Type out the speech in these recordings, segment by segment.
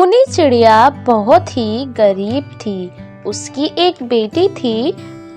टूनी चिड़िया बहुत ही गरीब थी। उसकी एक बेटी थी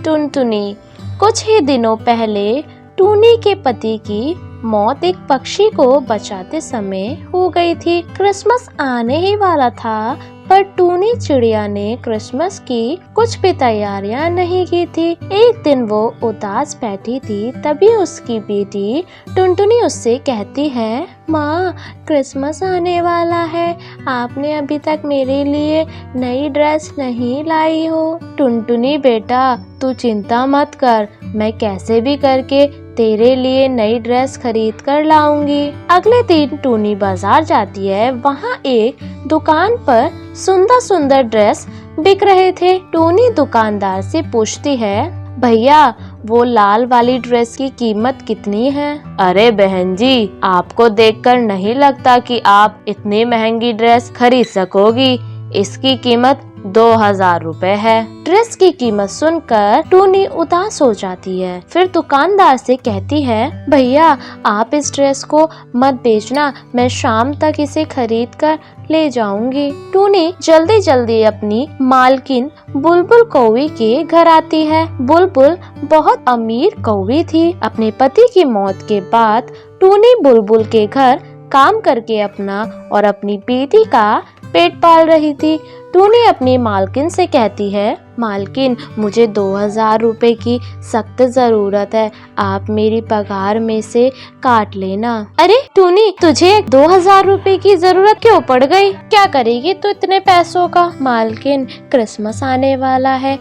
टुनटुनी। कुछ ही दिनों पहले टूनी के पति की मौत एक पक्षी को बचाते समय हो गई थी। क्रिसमस आने ही वाला था, पर टूनी चिड़िया ने क्रिसमस की कुछ भी तैयारियां नहीं की थी। एक दिन वो उदास बैठी थी, तभी उसकी बेटी टुनटुनी उससे कहती है, माँ, क्रिसमस आने वाला है, आपने अभी तक मेरे लिए नई ड्रेस नहीं लाई हो। टुनटुनी बेटा, तू चिंता मत कर, मैं कैसे भी करके तेरे लिए नई ड्रेस खरीद कर लाऊंगी। अगले दिन टूनी बाजार जाती है। वहाँ एक दुकान पर सुंदर सुंदर ड्रेस बिक रहे थे। टूनी दुकानदार से पूछती है, भैया, वो लाल वाली ड्रेस की कीमत कितनी है? अरे बहन जी, आपको देखकर नहीं लगता कि आप इतनी महंगी ड्रेस खरीद सकोगी। इसकी कीमत 2000 रुपए है। ड्रेस की कीमत सुनकर टूनी उदास हो जाती है। फिर दुकानदार से कहती है, भैया, आप इस ड्रेस को मत बेचना, मैं शाम तक इसे खरीद कर ले जाऊंगी। टूनी जल्दी जल्दी अपनी मालकिन बुलबुल कौवी के घर आती है। बुलबुल बहुत अमीर कौवी थी। अपने पति की मौत के बाद टूनी बुलबुल के घर काम करके अपना और अपनी बेटी का पेट पाल रही थी। टूनी अपनी मालकिन से कहती है, मालकिन, मुझे 2000 रुपए की सख्त जरूरत है, आप मेरी पगार में से काट लेना। अरे टूनी, तुझे 2000 रुपए की जरूरत क्यों पड़ गई? क्या करेगी तू इतने पैसों का? मालकिन, क्रिसमस आने वाला है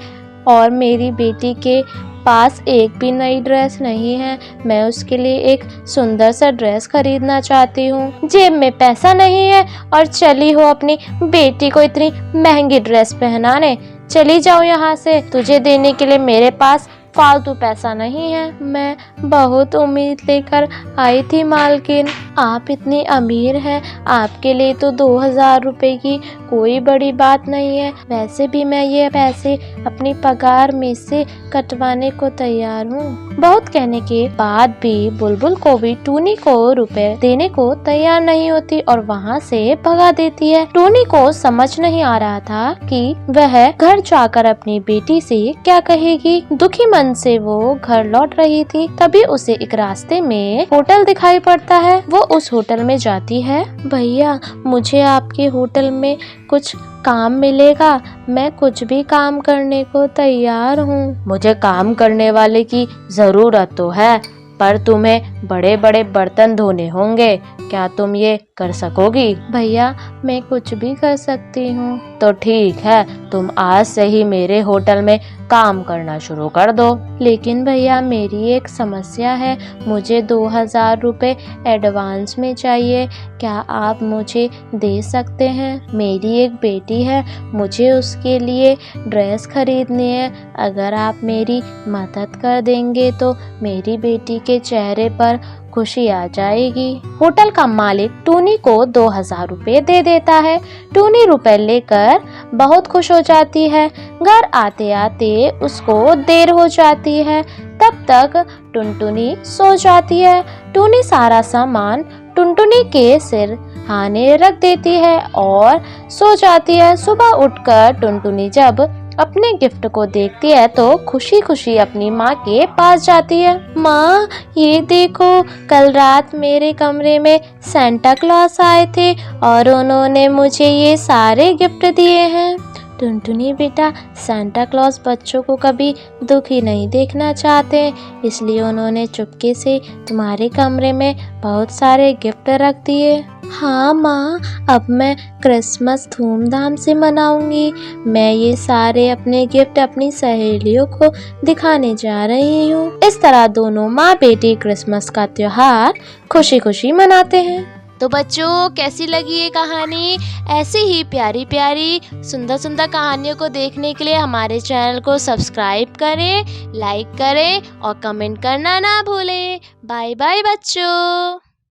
और मेरी बेटी के पास एक भी नई ड्रेस नहीं है। मैं उसके लिए एक सुंदर सा ड्रेस खरीदना चाहती हूँ। जेब में पैसा नहीं है और चली हो अपनी बेटी को इतनी महंगी ड्रेस पहनाने। चली जाओ यहाँ से, तुझे देने के लिए मेरे पास फालतू पैसा नहीं है। मैं बहुत उम्मीद लेकर आई थी मालकिन, आप इतनी अमीर हैं, आपके लिए तो 2000 रुपए की कोई बड़ी बात नहीं है। वैसे भी मैं ये पैसे अपनी पगार में से कटवाने को तैयार हूँ। बहुत कहने के बाद भी बुलबुल कौवी टूनी को रुपए देने को तैयार नहीं होती और वहाँ से भगा देती है। टूनी को समझ नहीं आ रहा था कि वह घर जाकर अपनी बेटी से क्या कहेगी। दुखी मन से वो घर लौट रही थी, तभी उसे एक रास्ते में होटल दिखाई पड़ता है। वो उस होटल में जाती है। भैया, मुझे आपके होटल में कुछ काम मिलेगा? मैं कुछ भी काम करने को तैयार हूँ। मुझे काम करने वाले की जरूरत तो है, पर तुम्हें बड़े बड़े बर्तन धोने होंगे। क्या तुम ये कर सकोगी? भैया, मैं कुछ भी कर सकती हूँ। तो ठीक है, तुम आज से ही मेरे होटल में काम करना शुरू कर दो। लेकिन भैया, मेरी एक समस्या है, मुझे 2000 रुपए एडवांस में चाहिए। क्या आप मुझे दे सकते हैं? मेरी एक बेटी है, मुझे उसके लिए ड्रेस खरीदनी है। अगर आप मेरी मदद कर देंगे तो मेरी बेटी के चेहरे पर खुशी आ जाएगी। होटल का मालिक टूनी को 2000 रुपए दे देता है। टूनी रुपए लेकर बहुत खुश हो जाती है। घर आते आते उसको देर हो जाती है। तब तक टुनटुनी सो जाती है। टूनी सारा सामान टुनटुनी के सिर हाने रख देती है और सो जाती है। सुबह उठकर टुनटुनी जब अपने गिफ्ट को देखती है तो खुशी खुशी अपनी माँ के पास जाती है। माँ, ये देखो, कल रात मेरे कमरे में सेंटा क्लॉस आए थे और उन्होंने मुझे ये सारे गिफ्ट दिए हैं। टुनटुनी बेटा, सेंटा क्लॉस बच्चों को कभी दुखी नहीं देखना चाहते, इसलिए उन्होंने चुपके से तुम्हारे कमरे में बहुत सारे गिफ्ट रख दिए। हाँ माँ, अब मैं क्रिसमस धूमधाम से मनाऊंगी। मैं ये सारे अपने गिफ्ट अपनी सहेलियों को दिखाने जा रही हूँ। इस तरह दोनों माँ बेटी क्रिसमस का त्योहार खुशी खुशी मनाते हैं। तो बच्चों, कैसी लगी ये कहानी? ऐसी ही प्यारी प्यारी सुंदर सुंदर कहानियों को देखने के लिए हमारे चैनल को सब्सक्राइब करें, लाइक करें और कमेंट करना ना भूलें। बाय बाय बच्चों।